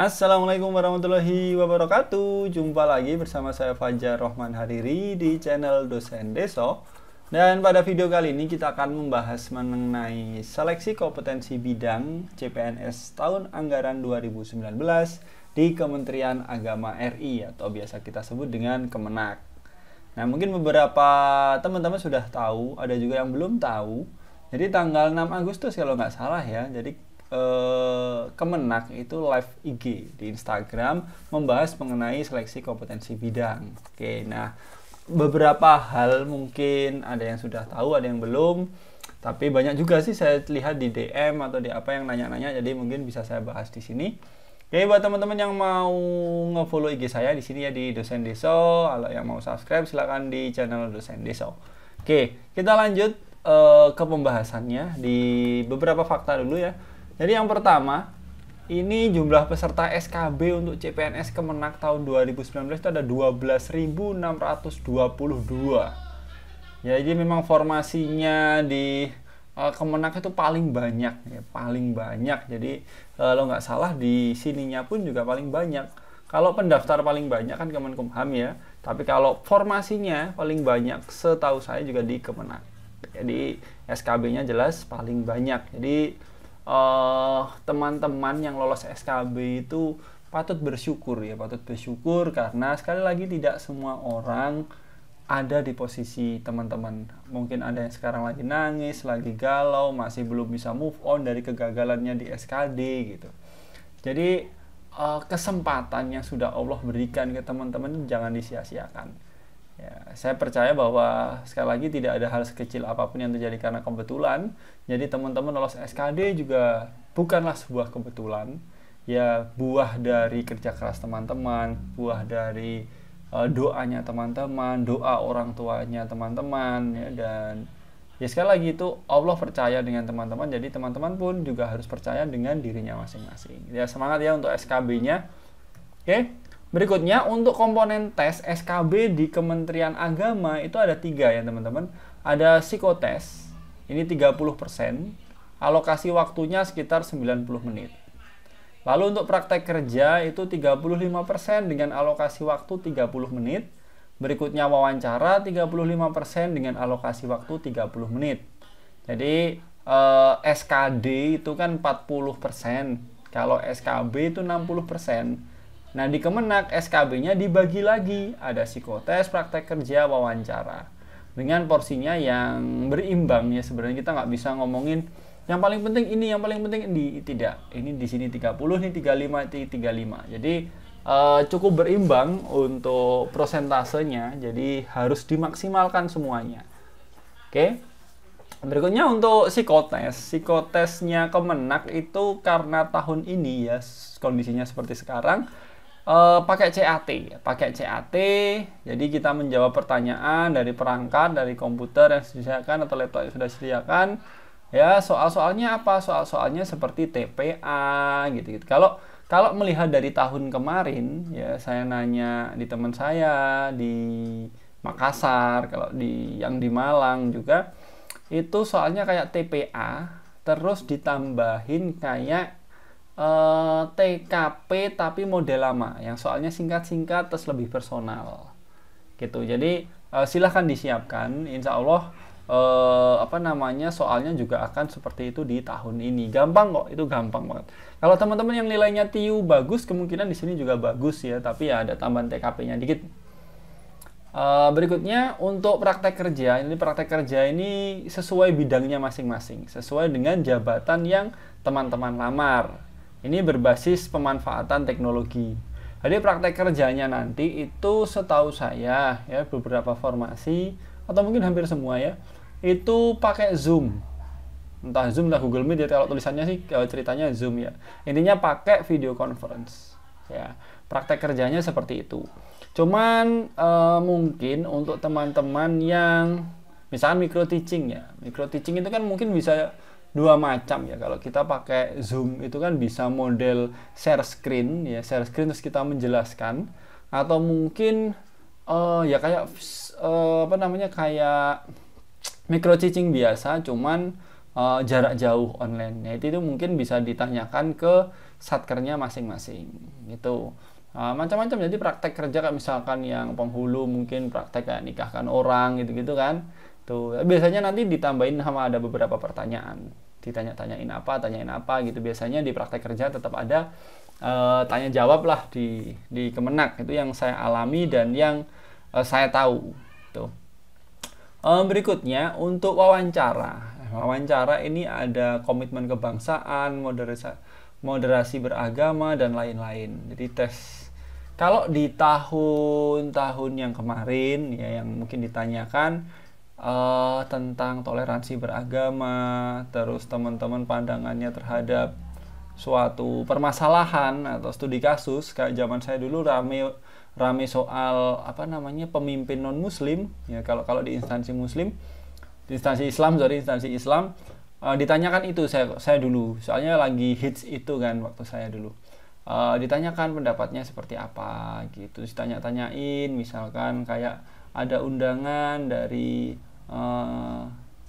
Assalamualaikum warahmatullahi wabarakatuh. Jumpa lagi bersama saya Fajar Rohman Hariri di channel Dosen Deso. Dan pada video kali ini kita akan membahas mengenai seleksi kompetensi bidang CPNS tahun anggaran 2019 di Kementerian Agama RI atau biasa kita sebut dengan Kemenak. Nah, mungkin beberapa teman-teman sudah tahu, ada juga yang belum tahu. Jadi tanggal 6 Agustus kalau nggak salah ya. Jadi Kemenak itu live IG di Instagram membahas mengenai seleksi kompetensi bidang. Oke, nah beberapa hal mungkin ada yang sudah tahu, ada yang belum. Tapi banyak juga sih saya lihat di DM atau di apa yang nanya-nanya. Jadi mungkin bisa saya bahas di sini. Oke, buat teman-teman yang mau nge-follow IG saya di sini ya di Dosen Deso. Kalau yang mau subscribe silakan di channel Dosen Deso. Oke, kita lanjut ke pembahasannya di beberapa fakta dulu ya. Jadi yang pertama, ini jumlah peserta SKB untuk CPNS Kemenak tahun 2019 itu ada 12.622. Ya, jadi memang formasinya di Kemenak itu paling banyak ya, paling banyak. Jadi kalau nggak salah di sininya pun juga paling banyak. Kalau pendaftar paling banyak kan Kemenkumham ya, tapi kalau formasinya paling banyak setahu saya juga di Kemenak. Jadi SKB-nya jelas paling banyak. Jadi teman-teman yang lolos SKB itu patut bersyukur ya, patut bersyukur karena sekali lagi tidak semua orang ada di posisi teman-teman. Mungkin ada yang sekarang lagi nangis, lagi galau, masih belum bisa move on dari kegagalannya di SKD gitu. Jadi kesempatan yang sudah Allah berikan ke teman-teman jangan disia-siakan. Ya, saya percaya bahwa sekali lagi tidak ada hal sekecil apapun yang terjadi karena kebetulan. Jadi teman-teman lolos SKD juga bukanlah sebuah kebetulan. Ya, buah dari kerja keras teman-teman, buah dari doanya teman-teman, doa orang tuanya teman-teman ya, dan ya sekali lagi itu Allah percaya dengan teman-teman. Jadi teman-teman pun juga harus percaya dengan dirinya masing-masing. Ya, semangat ya untuk SKB-nya. Oke. Berikutnya untuk komponen tes SKB di Kementerian Agama itu ada 3 ya teman-teman. Ada psikotes, ini 30%, alokasi waktunya sekitar 90 menit. Lalu untuk praktek kerja itu 35% dengan alokasi waktu 30 menit. Berikutnya wawancara 35% dengan alokasi waktu 30 menit. Jadi SKD itu kan 40%, kalau SKB itu 60%. Nah, di Kemenak SKB-nya dibagi lagi, ada psikotes, praktek kerja, wawancara. Dengan porsinya yang berimbang ya, sebenarnya kita nggak bisa ngomongin yang paling penting ini, yang paling penting ini, tidak. Ini di sini 30, ini 35, ini 35. Jadi cukup berimbang untuk prosentasenya, jadi harus dimaksimalkan semuanya. Oke. Berikutnya untuk psikotes. Psikotesnya Kemenak itu karena tahun ini ya, kondisinya seperti sekarang, pakai CAT. Jadi kita menjawab pertanyaan dari perangkat, dari komputer yang disediakan atau laptop yang sudah disediakan. Ya, soal-soalnya apa? Soal-soalnya seperti TPA gitu-gitu. Kalau melihat dari tahun kemarin ya, saya nanya di teman saya di Makassar, kalau yang di Malang juga itu soalnya kayak TPA terus ditambahin kayak TKP tapi model lama yang soalnya singkat-singkat terus lebih personal gitu. Jadi silahkan disiapkan, insya Allah soalnya juga akan seperti itu di tahun ini. Gampang kok, itu gampang banget. Kalau teman-teman yang nilainya TIU bagus, kemungkinan di sini juga bagus ya, tapi ya ada tambahan TKP-nya dikit. Berikutnya untuk praktek kerja. Ini praktek kerja ini sesuai bidangnya masing-masing, sesuai dengan jabatan yang teman-teman lamar. Ini berbasis pemanfaatan teknologi. Jadi praktek kerjanya nanti itu setahu saya ya, beberapa formasi atau mungkin hampir semua ya, itu pakai Zoom. Entah Zoom, entah Google Meet ya, kalau tulisannya sih ceritanya Zoom ya. Intinya pakai video conference. Ya, praktek kerjanya seperti itu. Cuman mungkin untuk teman-teman yang misalkan micro teaching ya. Micro teaching itu kan mungkin bisa dua macam ya. Kalau kita pakai Zoom itu kan bisa model share screen ya, share screen terus kita menjelaskan, atau mungkin ya kayak kayak micro teaching biasa cuman jarak jauh online. Nah, itu mungkin bisa ditanyakan ke satkernya masing-masing gitu. Macam-macam, jadi praktek kerja kayak misalkan yang penghulu mungkin praktek kayak nikahkan orang gitu-gitu kan. Tuh biasanya nanti ditambahin sama ada beberapa pertanyaan, tanyain apa gitu. Biasanya di praktek kerja tetap ada tanya jawab lah di Kemenak. Itu yang saya alami dan yang saya tahu tuh. Berikutnya untuk wawancara ini ada komitmen kebangsaan, moderasi beragama dan lain-lain. Jadi tes kalau di tahun-tahun yang kemarin ya, yang mungkin ditanyakan tentang toleransi beragama, terus teman-teman pandangannya terhadap suatu permasalahan atau studi kasus. Kayak zaman saya dulu rame soal pemimpin non muslim ya. Kalau di instansi muslim, di instansi Islam ditanyakan itu saya dulu, soalnya lagi hits itu kan waktu saya dulu. Ditanyakan pendapatnya seperti apa gitu, ditanya-tanyain misalkan kayak ada undangan dari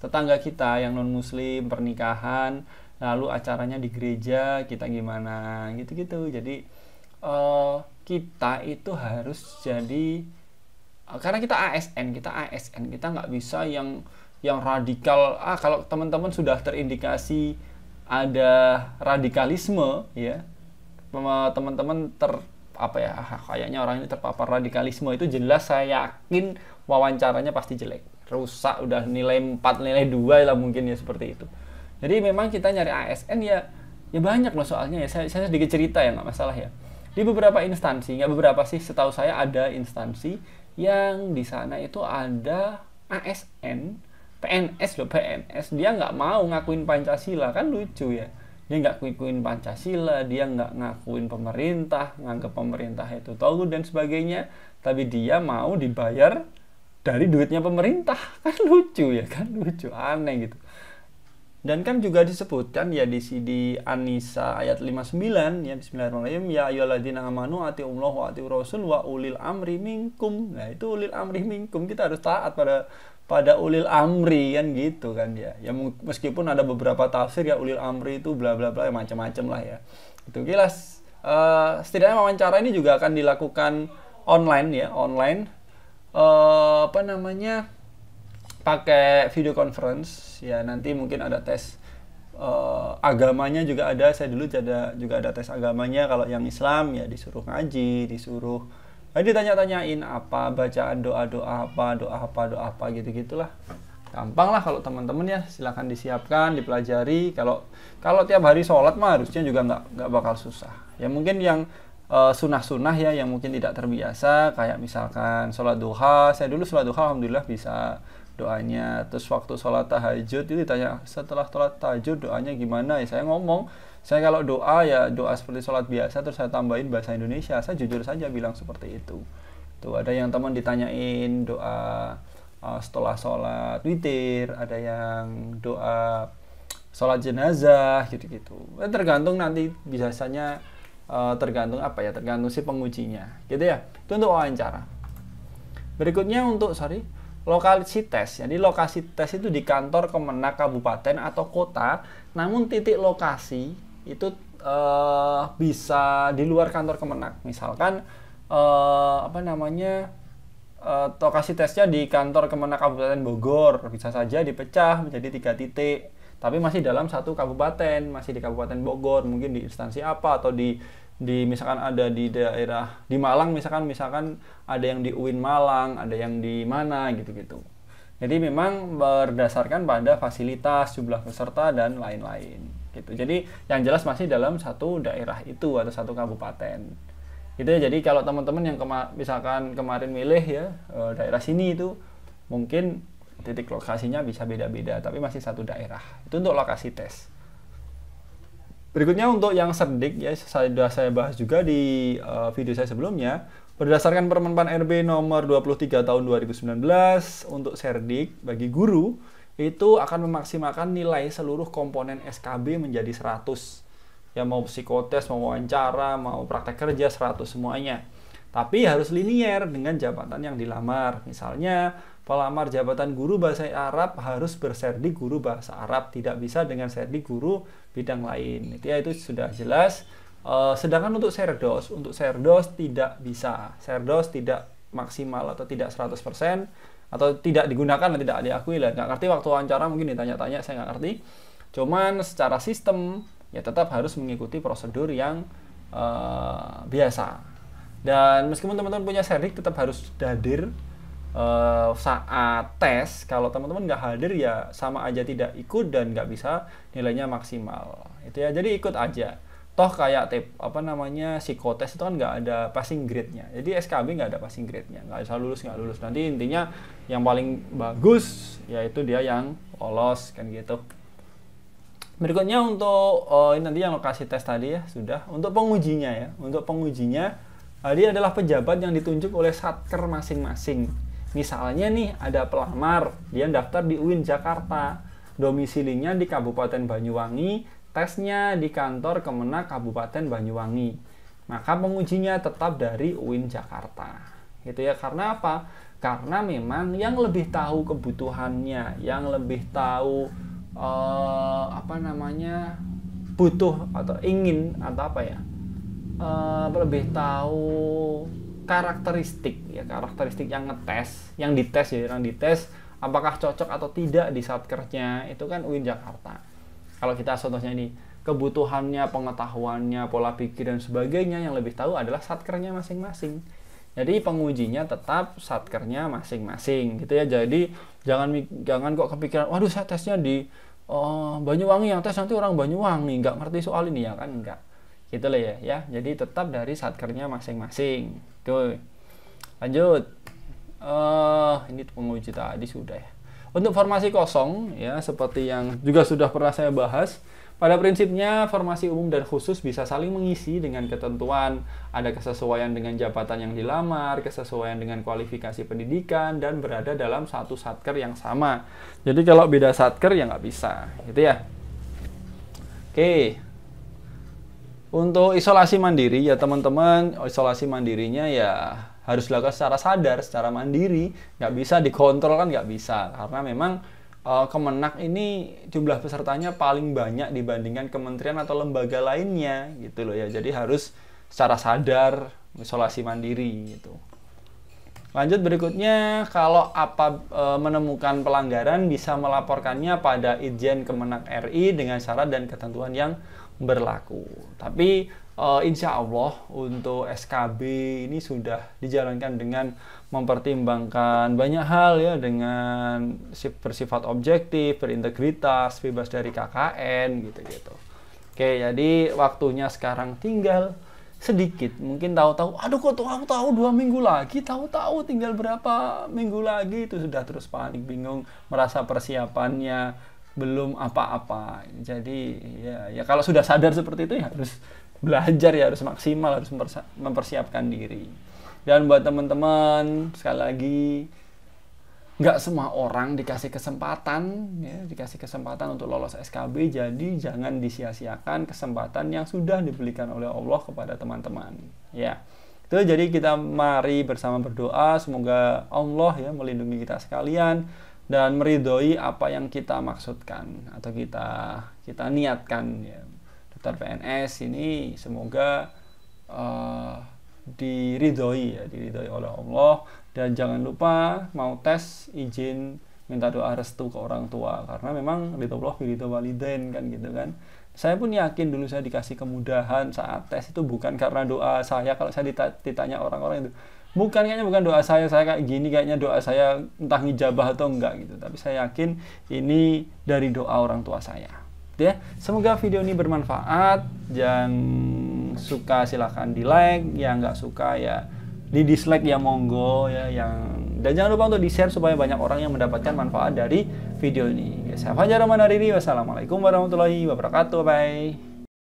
tetangga kita yang non muslim pernikahan, lalu acaranya di gereja, kita gimana gitu-gitu. Jadi kita itu harus jadi, karena kita ASN, kita nggak bisa yang radikal. Kalau teman-teman sudah terindikasi ada radikalisme ya, teman-teman kayaknya orang ini terpapar radikalisme, itu jelas saya yakin wawancaranya pasti jelek, rusak, udah nilai 4, nilai 2 lah mungkin ya, seperti itu. Jadi memang kita nyari ASN ya banyak loh soalnya ya. Saya sedikit cerita ya, nggak masalah ya. Di beberapa instansi, nggak beberapa sih, setahu saya ada instansi yang di sana itu ada ASN, PNS, dia nggak mau ngakuin Pancasila, kan lucu ya. Dia nggak ngakuin Pancasila, dia nggak ngakuin pemerintah, nganggap pemerintah itu tahu dan sebagainya, tapi dia mau dibayar dari duitnya pemerintah. Kan lucu ya, aneh gitu. Dan kan juga disebutkan ya di An-Nisa ayat 59 ya, bismillahirrahmanirrahim, ya ayyuhalladzina amanu atiullaha wa atiur rasul wa ulil amri minkum. Nah, itu ulil amri minkum, kita harus taat pada ulil amri kan gitu kan ya. Ya meskipun ada beberapa tafsir ya ulil amri itu bla bla bla, macam-macam lah ya. Itu jelas. Setidaknya wawancara ini juga akan dilakukan online ya, pakai video conference ya. Nanti mungkin ada tes agamanya juga ada. Saya dulu juga ada tes agamanya. Kalau yang Islam ya disuruh ngaji, ditanya-tanyain bacaan doa apa gitu-gitulah. Gampang lah kalau teman-teman ya, silakan disiapkan, dipelajari. Kalau tiap hari sholat mah harusnya juga nggak bakal susah. Ya mungkin yang sunnah ya, yang mungkin tidak terbiasa, kayak misalkan sholat duha. Saya dulu sholat duha alhamdulillah bisa doanya. Terus waktu sholat tahajud itu ditanya, setelah sholat tahajud doanya gimana ya, saya ngomong, saya kalau doa ya doa seperti sholat biasa, terus saya tambahin bahasa Indonesia. Saya jujur saja bilang seperti itu. Tuh ada yang teman ditanyain doa setelah sholat witir, ada yang doa sholat jenazah gitu-gitu. Tergantung nanti, biasanya tergantung si pengujinya gitu ya. Itu untuk wawancara. Berikutnya untuk lokasi tes. Jadi lokasi tes itu di kantor Kemenak kabupaten atau kota, namun titik lokasi itu bisa di luar kantor Kemenak. Misalkan lokasi tesnya di kantor Kemenak Kabupaten Bogor, bisa saja dipecah menjadi 3 titik, tapi masih dalam satu kabupaten, masih di Kabupaten Bogor, mungkin di instansi apa, atau di misalkan ada di daerah di Malang, misalkan ada yang di UIN Malang, ada yang di mana gitu-gitu. Jadi memang berdasarkan pada fasilitas, jumlah peserta dan lain-lain gitu. Jadi yang jelas masih dalam satu daerah itu atau satu kabupaten. Gitu ya. Jadi kalau teman-teman yang misalkan kemarin milih ya daerah sini, itu mungkin titik lokasinya bisa beda-beda, tapi masih satu daerah. Itu untuk lokasi tes. Berikutnya untuk yang serdik ya, sudah saya bahas juga di video saya sebelumnya. Berdasarkan Permenpan RB nomor 23 tahun 2019, untuk serdik bagi guru itu akan memaksimalkan nilai seluruh komponen SKB menjadi 100. Ya mau psikotes, mau wawancara, mau praktek kerja, 100 semuanya. Tapi harus linier dengan jabatan yang dilamar. Misalnya pelamar jabatan guru bahasa Arab harus berserdik guru bahasa Arab, tidak bisa dengan serdik guru bidang lain. Itu sudah jelas. Sedangkan untuk Serdos tidak bisa. Serdos tidak maksimal atau tidak 100% atau tidak digunakan dan tidak diakui lah. Nggak ngerti waktu wawancara mungkin ditanya-tanya, saya nggak ngerti. Cuman secara sistem ya tetap harus mengikuti prosedur yang biasa. Dan meskipun teman-teman punya Serdik, tetap harus hadir saat tes. Kalau teman-teman nggak hadir ya sama aja tidak ikut dan nggak bisa nilainya maksimal. Itu ya, jadi ikut aja. Toh kayak psikotes itu kan nggak ada passing grade-nya. Jadi SKB nggak ada passing grade-nya, nggak bisa lulus nggak lulus. Nanti intinya yang paling bagus yaitu dia yang lolos kan gitu. Berikutnya untuk nanti yang lokasi tes tadi ya sudah. Untuk pengujinya ya, dia adalah pejabat yang ditunjuk oleh satker masing-masing. Misalnya nih ada pelamar, dia daftar di UIN Jakarta, domisilinya di Kabupaten Banyuwangi, tesnya di kantor Kemenak Kabupaten Banyuwangi. Maka pengujinya tetap dari UIN Jakarta. Gitu ya, karena apa? Karena memang yang lebih tahu kebutuhannya, yang lebih tahu butuh atau ingin atau lebih tahu karakteristik yang dites apakah cocok atau tidak di satkernya itu kan UIN Jakarta. Kalau kita contohnya ini kebutuhannya, pengetahuannya, pola pikir dan sebagainya, yang lebih tahu adalah satkernya masing-masing. Jadi pengujinya tetap satkernya masing-masing gitu ya. Jadi jangan kok kepikiran waduh saya tesnya di Banyuwangi, yang tes nanti orang Banyuwangi nggak ngerti soal ini ya kan, enggak gitu lah ya. Jadi tetap dari satkernya masing-masing. Oke, lanjut. Ini penguji tadi sudah ya. Untuk formasi kosong ya, seperti yang juga sudah pernah saya bahas, pada prinsipnya formasi umum dan khusus bisa saling mengisi dengan ketentuan, ada kesesuaian dengan jabatan yang dilamar, kesesuaian dengan kualifikasi pendidikan, dan berada dalam satu satker yang sama. Jadi kalau beda satker ya nggak bisa, gitu ya. Oke. Untuk isolasi mandiri ya teman-teman, isolasi mandirinya ya harus dilakukan secara sadar, secara mandiri, nggak bisa dikontrol kan nggak bisa, karena memang Kemenak ini jumlah pesertanya paling banyak dibandingkan kementerian atau lembaga lainnya gitu loh ya. Jadi harus secara sadar isolasi mandiri gitu. Lanjut berikutnya, kalau menemukan pelanggaran bisa melaporkannya pada Itjen Kemenak RI dengan syarat dan ketentuan yang berlaku. Tapi insya Allah untuk SKB ini sudah dijalankan dengan mempertimbangkan banyak hal ya, dengan bersifat objektif, berintegritas, bebas dari KKN gitu-gitu. Oke, jadi waktunya sekarang tinggal sedikit. Mungkin tahu-tahu, aduh kok tahu 2 minggu lagi, tahu-tahu tinggal berapa minggu lagi, itu sudah terus panik, bingung, merasa persiapannya belum apa-apa. Jadi ya kalau sudah sadar seperti itu ya harus belajar ya, harus maksimal, harus mempersiapkan diri. Dan buat teman-teman sekali lagi, nggak semua orang dikasih kesempatan untuk lolos SKB, jadi jangan disia-siakan kesempatan yang sudah diberikan oleh Allah kepada teman-teman. Ya, itu jadi kita mari bersama berdoa semoga Allah ya melindungi kita sekalian dan meridhoi apa yang kita maksudkan atau kita niatkan ya. Daftar PNS ini semoga diridhoi oleh Allah. Dan jangan lupa mau tes izin minta doa restu ke orang tua, karena memang ridhullah ridho walidain kan gitu kan. Saya pun yakin dulu saya dikasih kemudahan saat tes itu bukan karena doa saya. Kalau saya ditanya orang-orang itu, kayaknya bukan doa saya kayak gini, kayaknya doa saya entah ngijabah atau enggak gitu, tapi saya yakin ini dari doa orang tua saya ya. Semoga video ini bermanfaat. Yang suka silahkan di like, yang nggak suka ya di dislike ya monggo ya. Dan jangan lupa untuk di share supaya banyak orang yang mendapatkan manfaat dari video ini. Saya Fajar Rahman Hariri, wassalamualaikum warahmatullahi wabarakatuh. Bye.